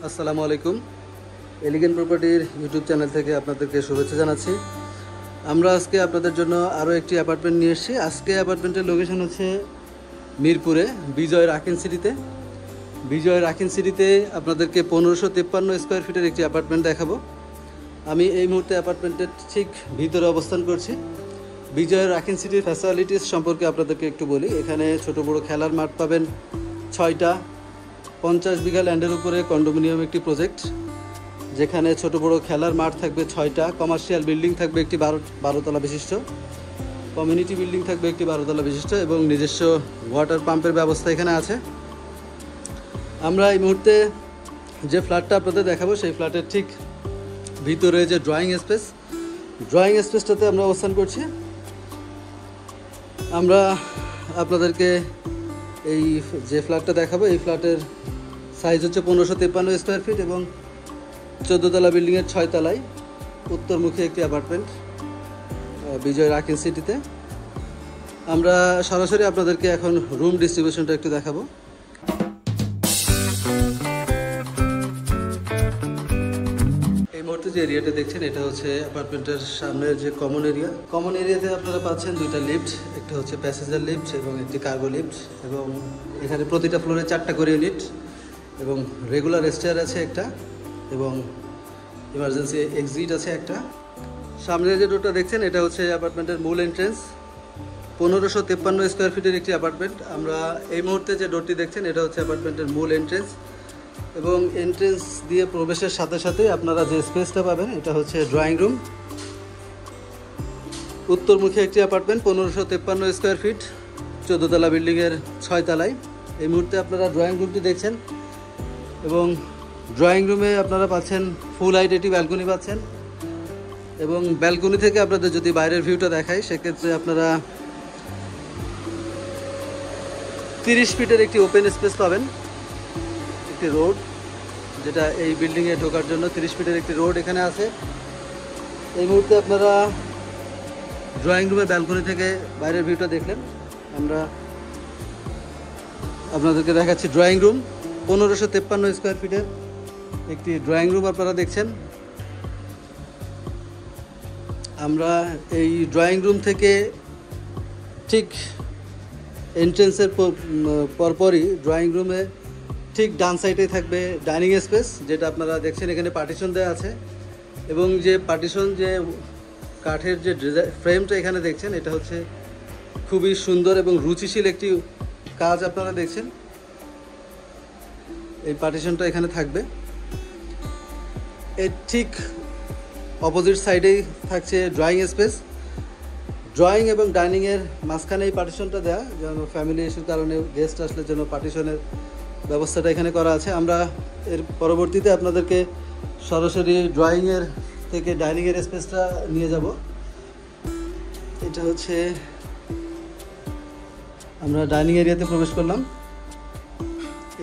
আসসালামু আলাইকুম। এলিগেন্ট প্রপার্টির ইউটিউব চ্যানেল থেকে আপনাদেরকে শুভেচ্ছা জানাচ্ছি। আমরা আজকে আপনাদের জন্য আরও একটি অ্যাপার্টমেন্ট নিয়ে এসেছি। আজকে অ্যাপার্টমেন্টের লোকেশন হচ্ছে মিরপুরে বিজয় রাকিন সিটিতে। বিজয় রাকিন সিটিতে আপনাদেরকে 1553 স্কোয়ার ফিটের একটি অ্যাপার্টমেন্ট দেখাবো। আমি এই মুহূর্তে অ্যাপার্টমেন্টের ঠিক ভিতরে অবস্থান করছি। বিজয় রাকিন সিটির ফ্যাসিলিটিস সম্পর্কে আপনাদেরকে একটু বলি। এখানে ছোট বড় খেলার মাঠ পাবেন 6টা, 50 বিঘা ল্যান্ডের উপরে কন্ডোমিনিয়াম একটি প্রজেক্ট, যেখানে ছোট বড় খেলার মাঠ থাকবে 6টা, কমার্শিয়াল বিল্ডিং থাকবে একটি 12 তলা বিশিষ্ট, কমিউনিটি বিল্ডিং থাকবে একটি 12 তলা বিশিষ্ট এবং নিজস্ব ওয়াটার পাম্পের ব্যবস্থা এখানে আছে। আমরা এই মুহূর্তে যে ফ্ল্যাটটা আপনাদের দেখাবো সেই ফ্ল্যাটের ঠিক ভিতরে যে ড্রয়িং স্পেসটাতে আমরা অবস্থান করছি। আমরা আপনাদেরকে এই যে ফ্ল্যাটটা দেখাবো এই ফ্ল্যাটের সাইজ হচ্ছে 1553 স্কোয়ার ফিট এবং 14 তলা বিল্ডিংয়ের 6 তলায় উত্তরমুখী একটি অ্যাপার্টমেন্ট বিজয় রাকিন সিটিতে। আমরা সরাসরি আপনাদেরকে এখন রুম ডিস্ট্রিবিউশনটা একটু দেখাবো। এই মুহূর্তে যে এরিয়াটা দেখছেন এটা হচ্ছে অ্যাপার্টমেন্টের সামনের যে কমন এরিয়াতে আপনারা পাচ্ছেন 2টা লিফট, একটা হচ্ছে প্যাসেঞ্জার লিফট এবং একটি কার্গো লিফট, এবং এখানে প্রতিটা ফ্লোরে 4টা করে ইউনিট এবং রেগুলার স্টেয়ার আছে একটা এবং ইমার্জেন্সি এক্সিট আছে একটা। সামনে যে ডোরটা দেখছেন এটা হচ্ছে অ্যাপার্টমেন্টের মূল এন্ট্রেন্স। 1553 স্কোয়ার ফিটের একটি অ্যাপার্টমেন্ট। আমরা এই মুহূর্তে যে ডোরটি দেখছেন এটা হচ্ছে অ্যাপার্টমেন্টের মূল এন্ট্রেন্স এবং এন্ট্রেন্স দিয়ে প্রবেশের সাথে সাথে আপনারা যে স্পেসটা পাবেন এটা হচ্ছে ড্রয়িং রুম। উত্তরমুখী একটি অ্যাপার্টমেন্ট, 1553 স্কোয়ার ফিট, 14 তলা বিল্ডিংয়ের 6 তলায়। এই মুহূর্তে আপনারা ড্রয়িং রুমটি দেখছেন এবং ড্রয়িং রুমে আপনারা পাচ্ছেন ফুল হাইট একটি ব্যালকনি পাচ্ছেন এবং ব্যালকনি থেকে আপনাদের যদি বাইরের ভিউটা দেখাই সেক্ষেত্রে আপনারা 30 ফিটের একটি ওপেন স্পেস পাবেন, একটি রোড যেটা এই বিল্ডিংয়ে ঢোকার জন্য 30 ফিটের একটি রোড এখানে আছে। এই মুহূর্তে আপনারা ড্রয়িং রুমের ব্যালকনি থেকে বাইরের ভিউটা দেখলেন। আমরা আপনাদেরকে দেখাচ্ছি ড্রয়িং রুম। 1553 স্কোয়ার ফিটের একটি ড্রয়িং রুম আপনারা দেখছেন। আমরা এই ড্রয়িং রুম থেকে ঠিক এন্ট্রেন্সের পরপরই ড্রয়িং রুমে ঠিক ডান সাইডে থাকবে ডাইনিং স্পেস, যেটা আপনারা দেখছেন এখানে পার্টিশন দেওয়া আছে এবং যে পার্টিশন যে কাঠের যে ফ্রেমটা এখানে দেখছেন এটা হচ্ছে খুবই সুন্দর এবং রুচিশীল একটি কাজ আপনারা দেখছেন। এই পার্টিশনটা এখানে থাকবে। এর ঠিক অপোজিট সাইডেই থাকছে ড্রয়িং স্পেস। ড্রয়িং এবং ডাইনিংয়ের মাঝখানে এই পার্টিশনটা দেওয়া, যেন ফ্যামিলি ইস্যুর কারণে গেস্ট আসলে যেন পার্টিশনের ব্যবস্থাটা এখানে করা আছে। আমরা এর পরবর্তীতে আপনাদেরকে সরাসরি ড্রয়িংয়ের থেকে ডাইনিংয়ের স্পেসটা নিয়ে যাব। এটা হচ্ছে আমরা ডাইনিং এরিয়াতে প্রবেশ করলাম।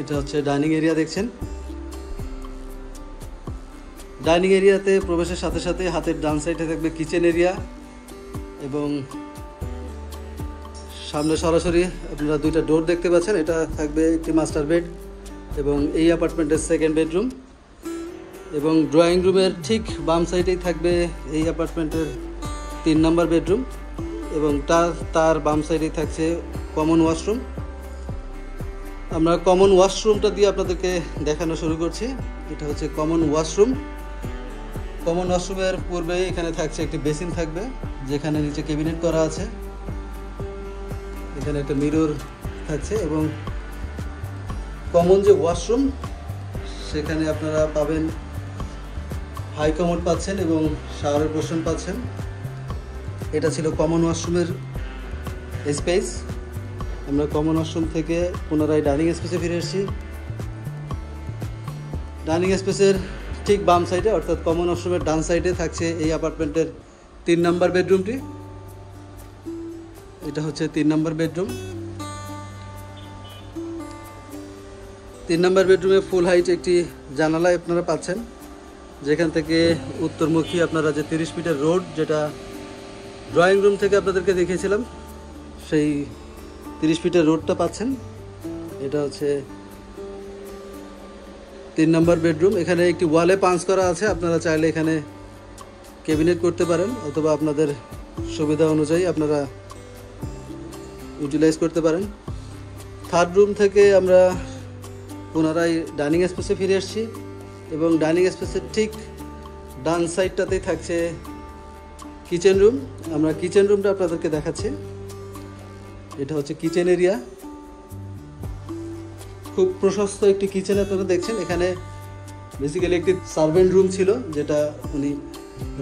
এটা হচ্ছে ডাইনিং এরিয়া দেখছেন। ডাইনিং এরিয়াতে প্রবেশের সাথে সাথে হাতের ডান সাইডে থাকবে কিচেন এরিয়া এবং সামনে সরাসরি আপনারা 2টা ডোর দেখতে পাচ্ছেন। এটা থাকবে একটি মাস্টার বেড এবং এই অ্যাপার্টমেন্টের 2nd বেডরুম এবং ড্রয়িং রুমের ঠিক বাম সাইডেই থাকবে এই অ্যাপার্টমেন্টের 3 নম্বর বেডরুম এবং তার বাম সাইডেই থাকছে কমন ওয়াশরুম। আমরা কমন ওয়াশরুমটা দিয়ে আপনাদেরকে দেখানো শুরু করছি। এটা হচ্ছে কমন ওয়াশরুম। কমন ওয়াশরুমের পূর্বে এখানে থাকছে একটি বেসিন থাকবে, যেখানে নিচে ক্যাবিনেট করা আছে। এখানে একটা মিরর থাকছে এবং কমন যে ওয়াশরুম সেখানে আপনারা পাবেন হাই কমোড পাচ্ছেন এবং শাওয়ারের পোর্শন পাচ্ছেন। এটা ছিল কমন ওয়াশরুমের স্পেস। আমরা কমন ওয়াশরুম থেকে পুনরায় ডাইনিং স্পেসে ফিরে এসেছি। ডাইনিং স্পেসের ঠিক বাম সাইডে অর্থাৎ কমন ওয়াশরুমের ডান সাইডে থাকছে এই অ্যাপার্টমেন্টের 3 নম্বর বেডরুমটি। এটা হচ্ছে 3 নম্বর বেডরুম। 3 নম্বর বেডরুমে ফুল হাইট একটি জানালা আপনারা পাচ্ছেন, যেখান থেকে উত্তরমুখী আপনারা যে 30 ফিটের রোড যেটা ড্রয়িং রুম থেকে আপনাদেরকে দেখিয়েছিলাম সেই 30 ফিটের রোডটা পাচ্ছেন। এটা হচ্ছে 3 নম্বর বেডরুম। এখানে একটি ওয়ালে পাঞ্চ করা আছে, আপনারা চাইলে এখানে ক্যাবিনেট করতে পারেন অথবা আপনাদের সুবিধা অনুযায়ী আপনারা ইউটিলাইজ করতে পারেন। 3rd রুম থেকে আমরা পুনরায় ডাইনিং স্পেসে ফিরে এসেছি এবং ডাইনিং স্পেসের ঠিক ডান সাইডটাতেই থাকছে কিচেন রুম। আমরা কিচেন রুমটা আপনাদেরকে দেখাচ্ছি। এটা হচ্ছে কিচেন এরিয়া, খুব প্রশস্ত একটি কিচেন আপনারা দেখছেন। এখানে বেসিক্যালি একটি সার্ভেন্ট রুম ছিল, যেটা উনি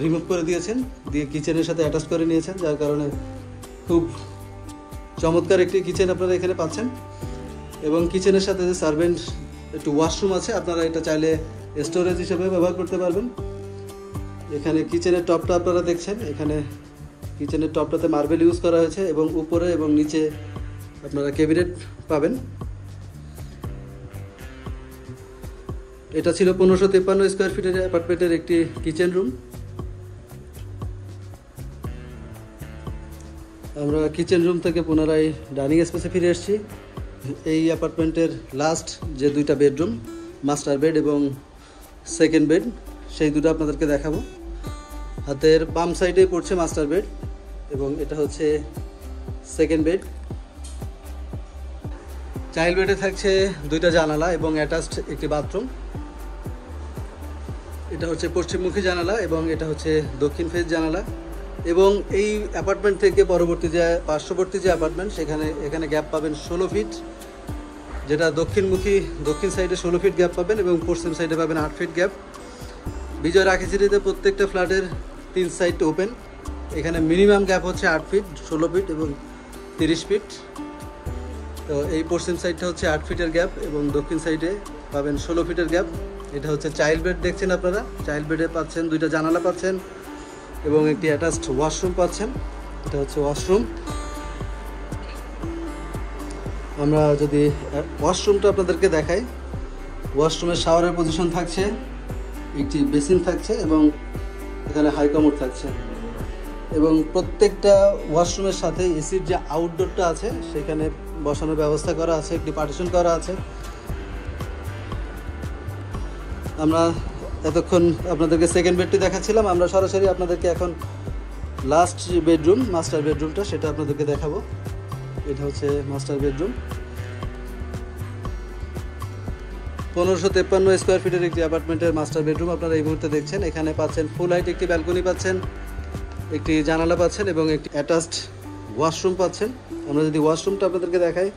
রিমুভ করে দিয়েছেন, দিয়ে কিচেনের সাথে অ্যাটাচ করে নিয়েছেন, যার কারণে খুব চমৎকার একটি কিচেন আপনারা এখানে পাচ্ছেন। এবং কিচেনের সাথে যে সার্ভেন্ট একটু ওয়াশরুম আছে, আপনারা এটা চাইলে স্টোরেজ হিসেবে ব্যবহার করতে পারবেন। এখানে কিচেনের টপটা আপনারা দেখছেন, এখানে কিচেনের টপটাতে মার্বেল ইউজ করা হয়েছে এবং উপরে এবং নিচে আপনারা ক্যাবিনেট পাবেন। এটা ছিল 1553 স্কোয়ার ফিটের অ্যাপার্টমেন্টের একটি কিচেন রুম। আমরা কিচেন রুম থেকে পুনরায় ডাইনিং স্পেসে ফিরে এসেছি। এই অ্যাপার্টমেন্টের লাস্ট যে 2টা বেডরুম, মাস্টার বেড এবং সেকেন্ড বেড, সেই দুটো আপনাদেরকে দেখাবো। হাতের বাম সাইডে পড়ছে মাস্টার বেড এবং এটা হচ্ছে সেকেন্ড বেড। চাইল্ড বেডে থাকছে 2টা জানালা এবং অ্যাটাচড একটি বাথরুম। এটা হচ্ছে পশ্চিমমুখী জানালা এবং এটা হচ্ছে দক্ষিণ ফেস জানালা। এবং এই অ্যাপার্টমেন্ট থেকে পরবর্তী যে পার্শ্ববর্তী যে অ্যাপার্টমেন্ট, এখানে গ্যাপ পাবেন 16 ফিট, যেটা দক্ষিণ সাইডে 16 ফিট গ্যাপ পাবেন এবং পশ্চিম সাইডে পাবেন 8 ফিট গ্যাপ। বিজয় রাখিসিটিতে প্রত্যেকটা ফ্ল্যাটের 3 সাইড ওপেন। এখানে মিনিমাম গ্যাপ হচ্ছে 8 ফিট, 16 ফিট এবং 30 ফিট। তো এই পশ্চিম সাইডটা হচ্ছে 8 ফিটের গ্যাপ এবং দক্ষিণ সাইডে পাবেন 16 ফিটের গ্যাপ। এটা হচ্ছে চাইল্ড বেড দেখছেন আপনারা। চাইল্ড বেডে পাচ্ছেন 2টা জানালা পাচ্ছেন এবং একটি অ্যাটাচড ওয়াশরুম পাচ্ছেন। এটা হচ্ছে ওয়াশরুম। আমরা যদি ওয়াশরুমটা আপনাদেরকে দেখাই, ওয়াশরুমের শাওয়ারের পজিশন থাকছে, একটি বেসিন থাকছে এবং এখানে হাই কমোড থাকছে। এবং প্রত্যেকটা ওয়াশরুমের সাথে এসির যে আউটডোরটা আছে সেখানে বসানোর ব্যবস্থা করা আছে, একটি পার্টিশন করা আছে। আমরা এতক্ষণ আপনাদেরকে সেকেন্ড বেডটি দেখাচ্ছিলাম, আমরা সরাসরি আপনাদেরকে এখন লাস্ট যে বেডরুম, মাস্টার বেডরুমটা, সেটা আপনাদেরকে দেখাবো। এটা হচ্ছে মাস্টার বেডরুম। 1553 স্কোয়ার ফিটের একটি অ্যাপার্টমেন্টের মাস্টার বেডরুম আপনারা এই মুহূর্তে দেখছেন। এখানে পাচ্ছেন ফুল হাইট একটি ব্যালকনি পাচ্ছেন, একটি জানালা পাচ্ছেন এবং একটি অ্যাটাচড ওয়াশরুম পাচ্ছেন। আমরা যদি ওয়াশরুমটা আপনাদেরকে দেখাই,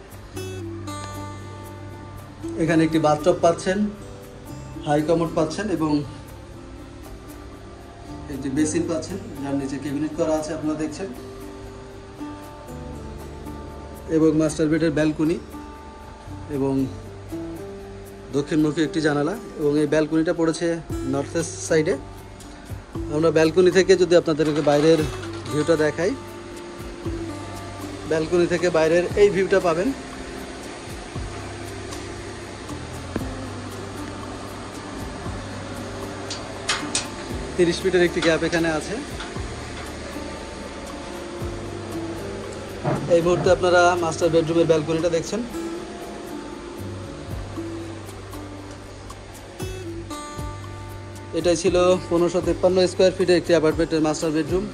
এখানে একটি বাথটব পাচ্ছেন, হাই কমোড পাচ্ছেন এবং একটি বেসিন পাচ্ছেন, যার নিচে ক্যাবিনেট করা আছে আপনারা দেখছেন। এবং মাস্টার বেডের ব্যালকনি এবং দক্ষিণমুখী একটি জানালা এবং এই ব্যালকনিটা পড়েছে নর্থ ইস্ট সাইডে। আমরা ব্যালকনি থেকে যদি আপনাদেরকে বাইরের ভিউটা দেখাই, ব্যালকনি থেকে বাইরের এই ভিউটা পাবেন। তিরিশ ফিটের একটি গ্যাপ এখানে আছে। এই মুহূর্তে আপনারা মাস্টার বেডরুমের ব্যালকনিটা দেখছেন। এটাই ছিল 1553 স্কোয়ার ফিটের একটি অ্যাপার্টমেন্টের মাস্টার বেডরুম।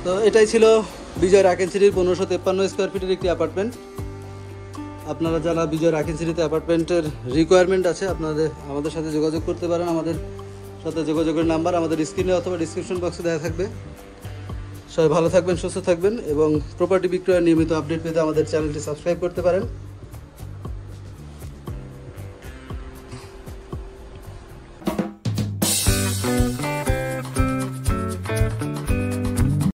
তো এটাই ছিল বিজয় রাখিসিটির 1553 স্কোয়ার ফিটের একটি অ্যাপার্টমেন্ট। আপনারা যারা বিজয় রাখিসিটিতে অ্যাপার্টমেন্টের রিকোয়ারমেন্ট আছে, আমাদের সাথে যোগাযোগ করতে পারেন। আমাদের সাথে যোগাযোগের নাম্বার আমাদের স্ক্রিনে অথবা ডিসক্রিপশন বক্সে দেওয়া থাকবে। সবাই ভালো থাকবেন, সুস্থ থাকবেন এবং প্রপার্টি বিক্রয়ের নিয়মিত আপডেট পেতে আমাদের চ্যানেলটি সাবস্ক্রাইব করতে পারেন।